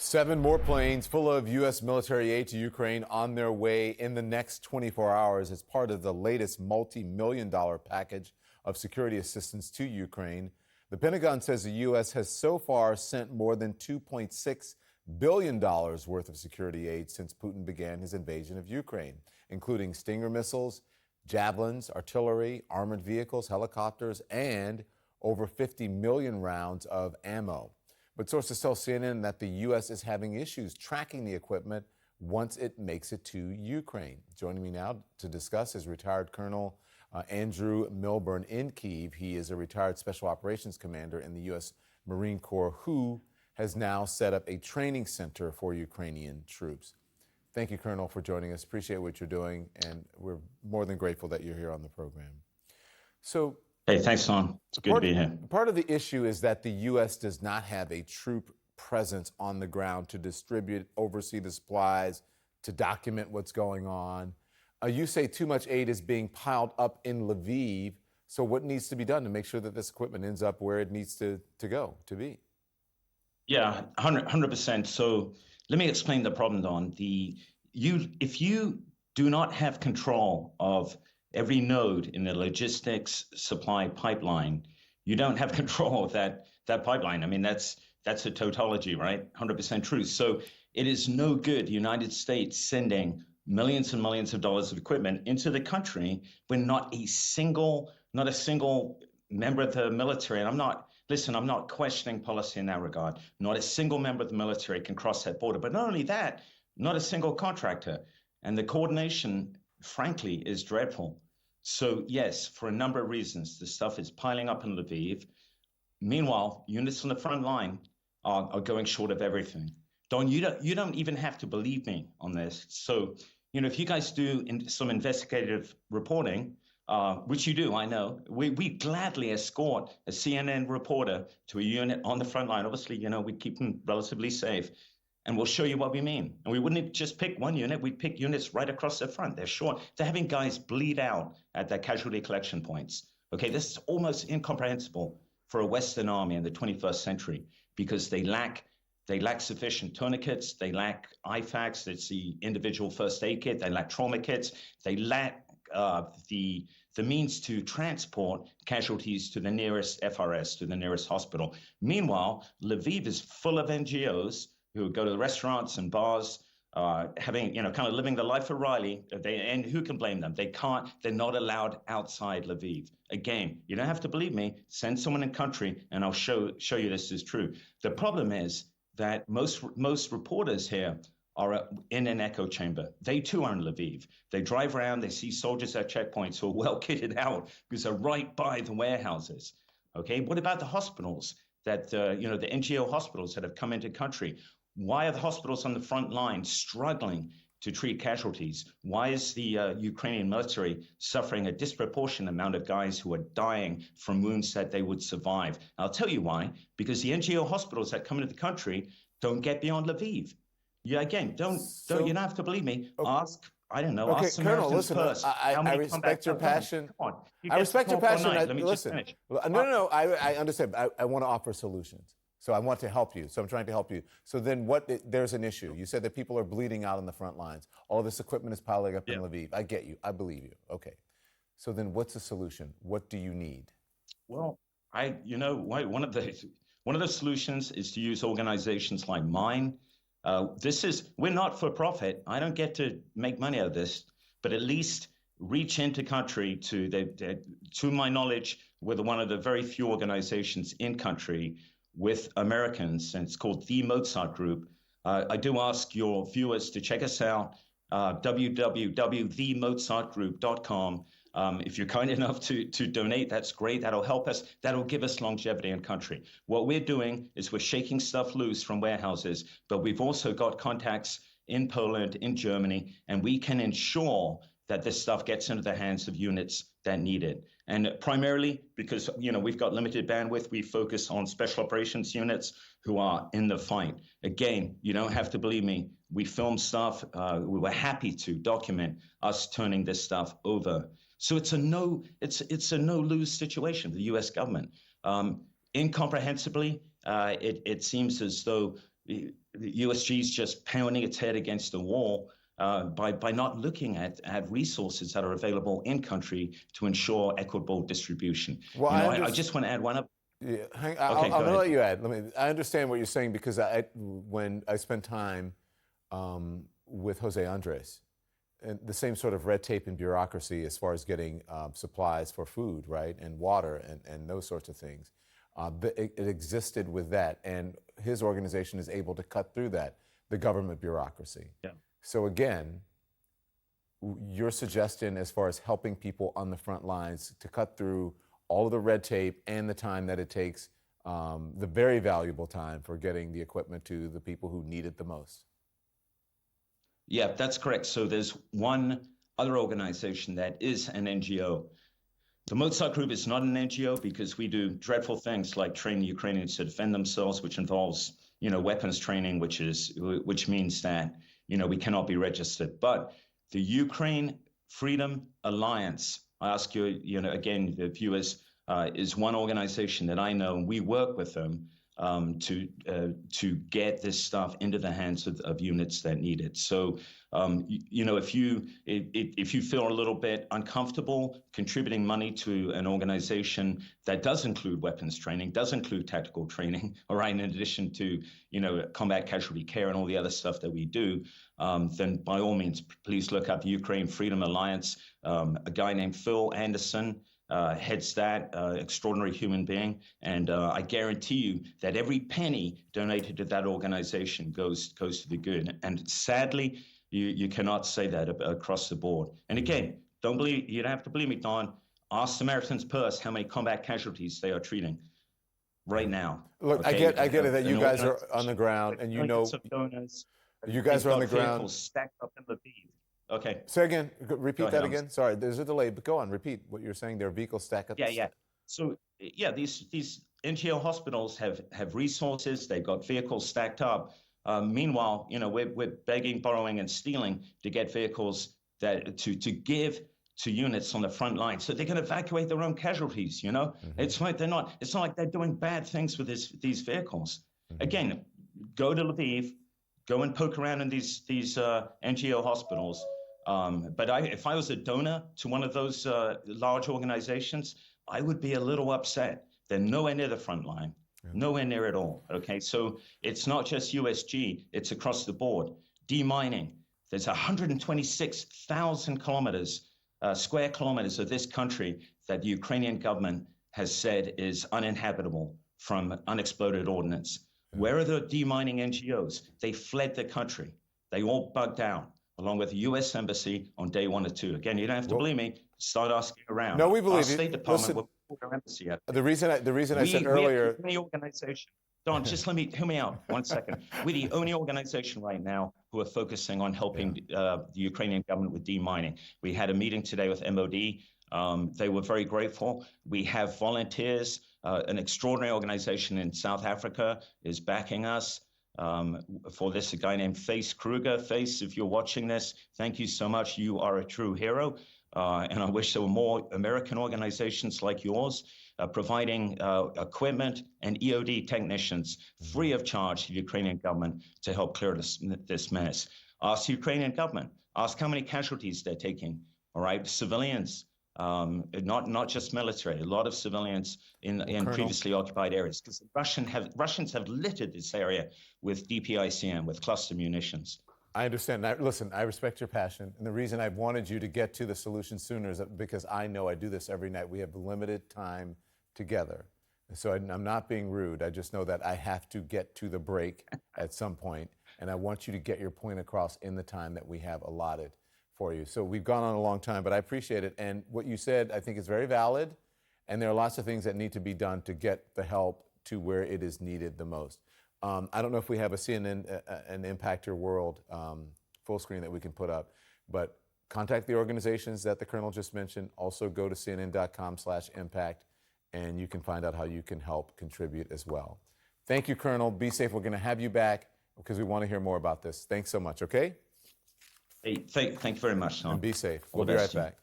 7 more planes full of U.S. military aid to Ukraine on their way in the next 24 hours as part of the latest multi-million-dollar package of security assistance to Ukraine. The Pentagon says the U.S. has so far sent more than $2.6 billion worth of security aid since Putin began his invasion of Ukraine, including Stinger missiles, javelins, artillery, armored vehicles, helicopters, and over 50 million rounds of ammo. But sources tell CNN that the U.S. is having issues tracking the equipment once it makes it to Ukraine. Joining me now to discuss is retired Colonel Andrew Milburn in Kyiv. He is a retired Special Operations Commander in the U.S. Marine Corps who has now set up a training center for Ukrainian troops. Thank you, Colonel, for joining us. Appreciate what you're doing, and we're more than grateful that you're here on the program. So, hey, thanks, Son. It's good to be here. Part of the issue is that the U.S. does not have a troop presence on the ground to distribute, oversee the supplies, to document what's going on. You say too much aid is being piled up in Lviv. So what needs to be done to make sure that this equipment ends up where it needs to be? Yeah, 100%. So let me explain the problem, Don. If you do not have control of every node in the logistics supply pipeline, you don't have control of that pipeline. I mean, that's a tautology, right? 100% true. So it is no good the United States sending millions and millions of dollars of equipment into the country when not a single member of the military, and I'm not questioning policy in that regard. Not a single member of the military can cross that border. But not only that, not a single contractor. And the coordination, frankly, is dreadful. So yes, for a number of reasons, the stuff is piling up in Lviv. Meanwhile, units on the front line are going short of everything. Don, you don't even have to believe me on this. So, if you guys do some investigative reporting, which you do, I know, we gladly escort a CNN reporter to a unit on the front line. Obviously, we keep them relatively safe. And we'll show you what we mean. And we wouldn't just pick one unit, we'd pick units right across the front. They're short. They're having guys bleed out at their casualty collection points. Okay, this is almost incomprehensible for a Western army in the 21st century because they lack sufficient tourniquets, they lack IFAKs, that's the individual first aid kit, they lack trauma kits, they lack the means to transport casualties to the nearest FRS, to the nearest hospital. Meanwhile, Lviv is full of NGOs who go to the restaurants and bars, having, kind of living the life of Riley. And who can blame them? They're not allowed outside Lviv. Again, you don't have to believe me. Send someone in country and I'll show you this is true. The problem is that most reporters here are in an echo chamber. They too are in Lviv. They drive around, they see soldiers at checkpoints who are well kitted out because they're right by the warehouses. Okay, what about the hospitals that, the NGO hospitals that have come into country? Why are the hospitals on the front line struggling to treat casualties? Why is the Ukrainian military suffering a disproportionate amount of guys who are dying from wounds that they would survive? I'll tell you why. Because the NGO hospitals that come into the country don't get beyond Lviv. Yeah, again, you don't have to believe me. Okay. Ask Okay, Ask Colonel, Samaritans listen, first. I respect your passion. Come on. I respect your passion. Let me Listen, just finish. no, I understand. I want to offer solutions. So I want to help you. So I'm trying to help you. So then there's an issue. You said that people are bleeding out on the front lines. All this equipment is piling up in Lviv. I get you. I believe you. Okay. So then what's the solution? What do you need? Well, one of the solutions is to use organizations like mine. We're not for profit. I don't get to make money out of this, but at least reach into country to my knowledge, we're one of the very few organizations in country with Americans, and it's called The Mozart Group. I do ask your viewers to check us out, www.themozartgroup.com. If you're kind enough to donate, that's great. That'll help us. That'll give us longevity in country. What we're doing is we're shaking stuff loose from warehouses, but we've also got contacts in Poland, in Germany, and we can ensure that this stuff gets into the hands of units that need it. And primarily because, we've got limited bandwidth, we focus on special operations units who are in the fight. Again, you don't have to believe me. We film stuff. We were happy to document us turning this stuff over. So it's a no-lose situation for the U.S. government. Incomprehensibly, it seems as though the USG is just pounding its head against the wall by not looking at resources that are available in country to ensure equitable distribution. Well, I just want to add one up. Yeah, Okay, I'm go gonna ahead. let you add. I understand what you're saying because when I spent time with Jose Andres, and the same sort of red tape and bureaucracy as far as getting supplies for food, right, and water and those sorts of things. It existed with that, and his organization is able to cut through that, the government bureaucracy. Yeah. So again, your suggestion as far as helping people on the front lines to cut through all of the red tape and the time that it takes, the very valuable time for getting the equipment to the people who need it the most. Yeah, that's correct. So there's one other organization that is an NGO. The Mozart Group is not an NGO because we do dreadful things like train the Ukrainians to defend themselves, which involves, weapons training, which means that, we cannot be registered. But the Ukraine Freedom Alliance, I ask you, again, the viewers, is one organization that I know, and we work with them to get this stuff into the hands of units that need it. So, if you feel a little bit uncomfortable contributing money to an organization that does include weapons training, does include tactical training, all right, in addition to combat casualty care and all the other stuff that we do, then by all means, please look up Ukraine Freedom Alliance. A guy named Phil Anderson heads that, extraordinary human being. And I guarantee you that every penny donated to that organization goes to the good. And sadly, you cannot say that across the board. And again, you don't have to believe me, Don. Ask Samaritan's Purse how many combat casualties they are treating right now. Look, okay? I get it that you guys are on the ground and you guys are on the ground. Stacked up in Lviv. Okay. Say again, repeat that again. Sorry, there's a delay, but go on, repeat what you're saying. There are vehicles stacked up. Yeah. So yeah, these NGO hospitals have resources. They've got vehicles stacked up. Meanwhile, we're begging, borrowing, and stealing to get vehicles to give to units on the front line so they can evacuate their own casualties. Mm-hmm. It's not like they're doing bad things with these vehicles. Mm-hmm. Again, go to Lviv, go and poke around in these NGO hospitals. But if I was a donor to one of those large organizations, I would be a little upset. They're nowhere near the front line, nowhere near at all. Okay, so it's not just USG, it's across the board. Demining, there's 126,000 square kilometers of this country that the Ukrainian government has said is uninhabitable from unexploded ordnance. Where are the demining NGOs? They fled the country. They all bugged out, along with the U.S. Embassy on day 1 or 2. Again, you don't have to believe me. Start asking around. No, we believe Our you. State Department will call our embassy up. The reason I said earlier. We're the organization. Don, just hear me out 1 second. We're the only organization right now who are focusing on helping the Ukrainian government with demining. We had a meeting today with MOD. They were very grateful. We have volunteers. An extraordinary organization in South Africa is backing us for this. A guy named Face Kruger. Face, if you're watching this, thank you so much. You are a true hero. And I wish there were more American organizations like yours providing equipment and EOD technicians free of charge to the Ukrainian government to help clear this mess. Ask the Ukrainian government. Ask how many casualties they're taking. All right, civilians. Not just military, a lot of civilians in previously occupied areas, because the Russians have littered this area with DPICM, with cluster munitions. I understand. Listen, I respect your passion, and the reason I've wanted you to get to the solution sooner is because I know I do this every night. We have limited time together, so I'm not being rude. I just know that I have to get to the break at some point, and I want you to get your point across in the time that we have allotted for you. So we've gone on a long time, but I appreciate it. And what you said, I think, is very valid. And there are lots of things that need to be done to get the help to where it is needed the most. I don't know if we have a CNN, an Impact Your World full screen that we can put up, but contact the organizations that the Colonel just mentioned. Also go to cnn.com/impact, and you can find out how you can help contribute as well. Thank you, Colonel. Be safe. We're going to have you back because we want to hear more about this. Thanks so much, okay? Hey, thank you very much, Tom. And be safe. We'll be right back.